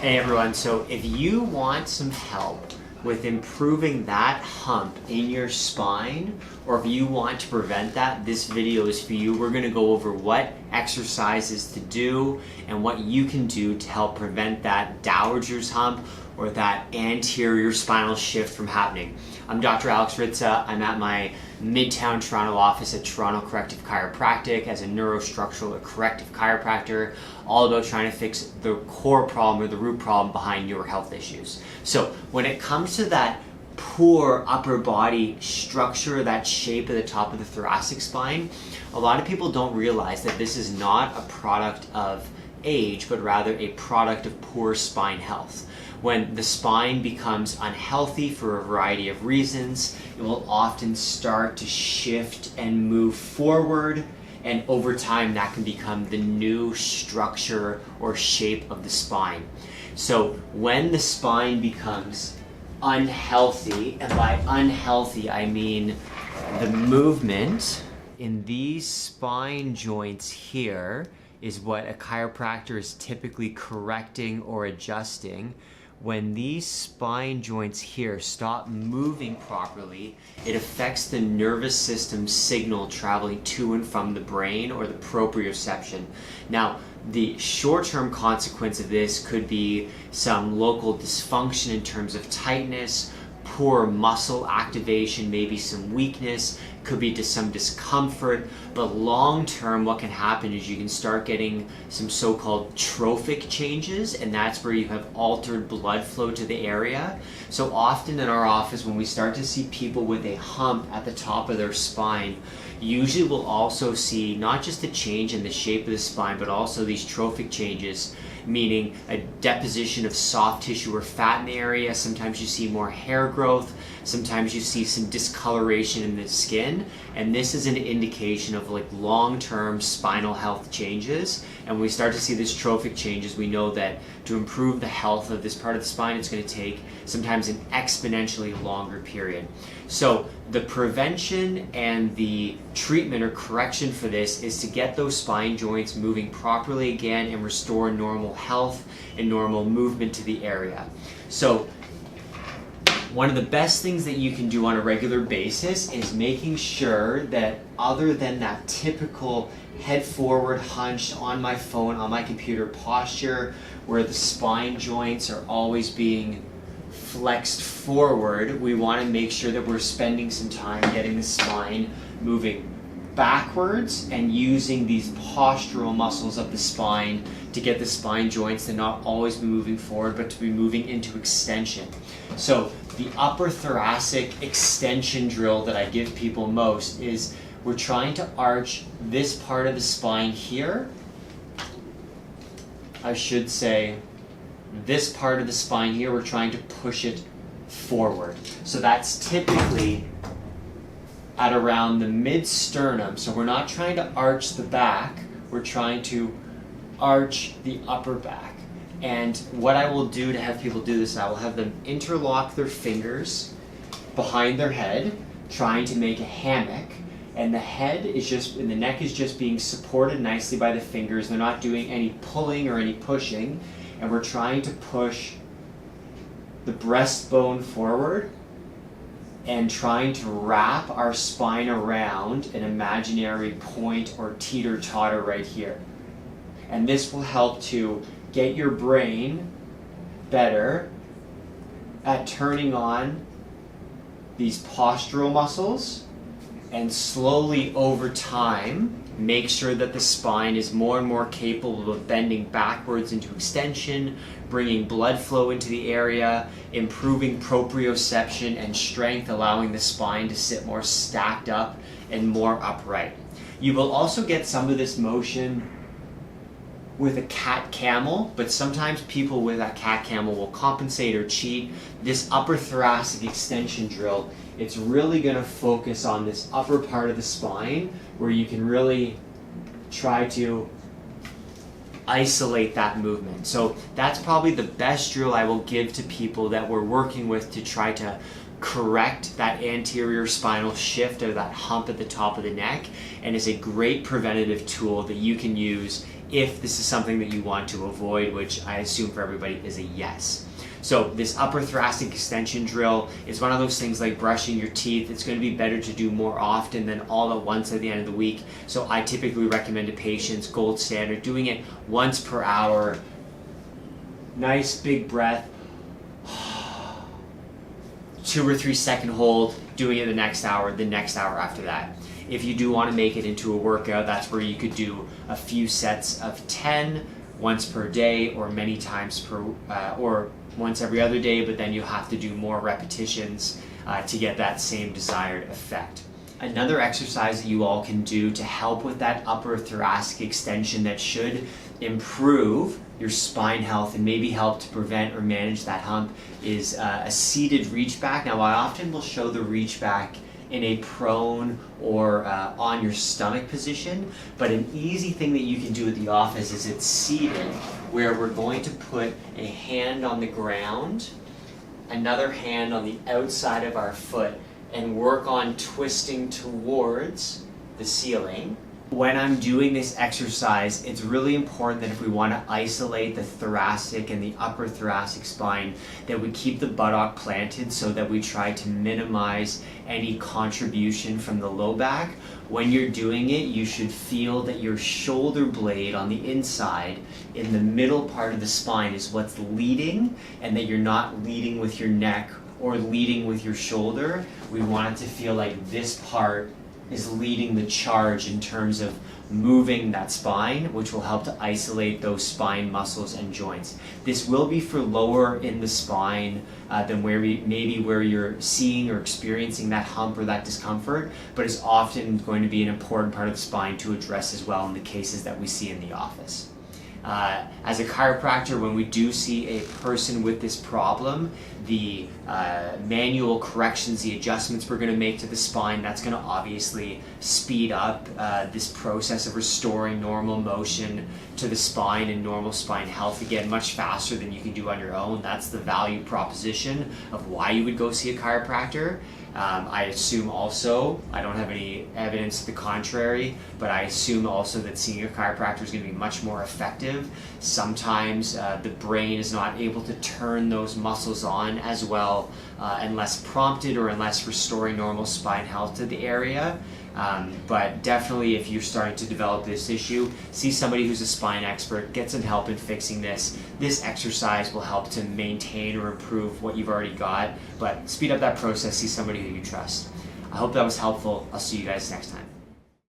Hey everyone, so if you want some help with improving that hump in your spine, or if you want to prevent that, this video is for you. We're going to go over what exercises to do and what you can do to help prevent that Dowager's hump or that anterior spinal shift from happening. I'm Dr. Alex Ritza. I'm at my Midtown Toronto office at Toronto Corrective Chiropractic as a neurostructural corrective chiropractor, all about trying to fix the core problem or the root problem behind your health issues. So when it comes to that poor upper body structure, that shape at the top of the thoracic spine, a lot of people don't realize that this is not a product of age, but rather a product of poor spine health. When the spine becomes unhealthy for a variety of reasons, it will often start to shift and move forward, and over time that can become the new structure or shape of the spine. So when the spine becomes unhealthy, and by unhealthy I mean the movement in these spine joints here is what a chiropractor is typically correcting or adjusting. When these spine joints here stop moving properly, it affects the nervous system signal traveling to and from the brain, or the proprioception. Now, the short-term consequence of this could be some local dysfunction in terms of tightness, poor muscle activation, maybe some weakness, could be to some discomfort, but long-term what can happen is you can start getting some so-called trophic changes, and that's where you have altered blood flow to the area. So often in our office when we start to see people with a hump at the top of their spine, usually we'll also see not just a change in the shape of the spine, but also these trophic changes, meaning a deposition of soft tissue or fat in the area. Sometimes you see more hair growth, sometimes you see some discoloration in the skin, and this is an indication of like long-term spinal health changes. And when we start to see these trophic changes, we know that to improve the health of this part of the spine, it's going to take sometimes an exponentially longer period. So the prevention and the treatment or correction for this is to get those spine joints moving properly again and restore normal health and normal movement to the area. So one of the best things that you can do on a regular basis is making sure that, other than that typical head forward hunched on my phone, on my computer posture, where the spine joints are always being flexed forward, we want to make sure that we're spending some time getting the spine moving backwards and using these postural muscles of the spine to get the spine joints to not always be moving forward, but to be moving into extension. So the upper thoracic extension drill that I give people most is we're trying to arch this part of the spine here. I should say this part of the spine here, we're trying to push it forward. So that's typically at around the mid-sternum. So we're not trying to arch the back, we're trying to arch the upper back. And what I will do to have people do this, I will have them interlock their fingers behind their head, trying to make a hammock, and the head is just, and the neck is just being supported nicely by the fingers. They're not doing any pulling or any pushing, and we're trying to push the breastbone forward and trying to wrap our spine around an imaginary point or teeter-totter right here. And this will help to get your brain better at turning on these postural muscles, and slowly over time make sure that the spine is more and more capable of bending backwards into extension, bringing blood flow into the area, improving proprioception and strength, allowing the spine to sit more stacked up and more upright. You will also get some of this motion with a cat-camel, but sometimes people with a cat-camel will compensate or cheat. This upper thoracic extension drill, it's really going to focus on this upper part of the spine where you can really try to isolate that movement. So that's probably the best drill I will give to people that we're working with to try to correct that anterior spinal shift or that hump at the top of the neck, and is a great preventative tool that you can use if this is something that you want to avoid, which I assume for everybody is a yes. So this upper thoracic extension drill is one of those things like brushing your teeth. It's going to be better to do more often than all at once at the end of the week. So I typically recommend to patients, gold standard, doing it once per hour. Nice big breath. 2 or 3 second hold, doing it the next hour after that. If you do want to make it into a workout, that's where you could do a few sets of 10 once per day, or many times or once every other day, but then you have to do more repetitions to get that same desired effect. Another exercise that you all can do to help with that upper thoracic extension that should improve your spine health and maybe help to prevent or manage that hump is a seated reach back. Now I often will show the reach back in a prone or on your stomach position, but an easy thing that you can do at the office is it's seated, where we're going to put a hand on the ground, another hand on the outside of our foot, and work on twisting towards the ceiling. When I'm doing this exercise, it's really important that if we want to isolate the thoracic and the upper thoracic spine, that we keep the buttock planted so that we try to minimize any contribution from the low back. When you're doing it, you should feel that your shoulder blade on the inside in the middle part of the spine is what's leading, and that you're not leading with your neck or leading with your shoulder. We want it to feel like this part is leading the charge in terms of moving that spine, which will help to isolate those spine muscles and joints. This will be for lower in the spine than where you're seeing or experiencing that hump or that discomfort, but is often going to be an important part of the spine to address as well in the cases that we see in the office. As a chiropractor, when we do see a person with this problem, the manual corrections, the adjustments we're going to make to the spine, that's going to obviously speed up this process of restoring normal motion to the spine and normal spine health again much faster than you can do on your own. That's the value proposition of why you would go see a chiropractor. I assume also, I don't have any evidence to the contrary, but I assume also that seeing a chiropractor is going to be much more effective. Sometimes the brain is not able to turn those muscles on as well unless prompted or unless restoring normal spine health to the area. But definitely if you're starting to develop this issue, see somebody who's a spine expert, get some help in fixing this. This exercise will help to maintain or improve what you've already got, but speed up that process, see somebody who you trust. I hope that was helpful. I'll see you guys next time.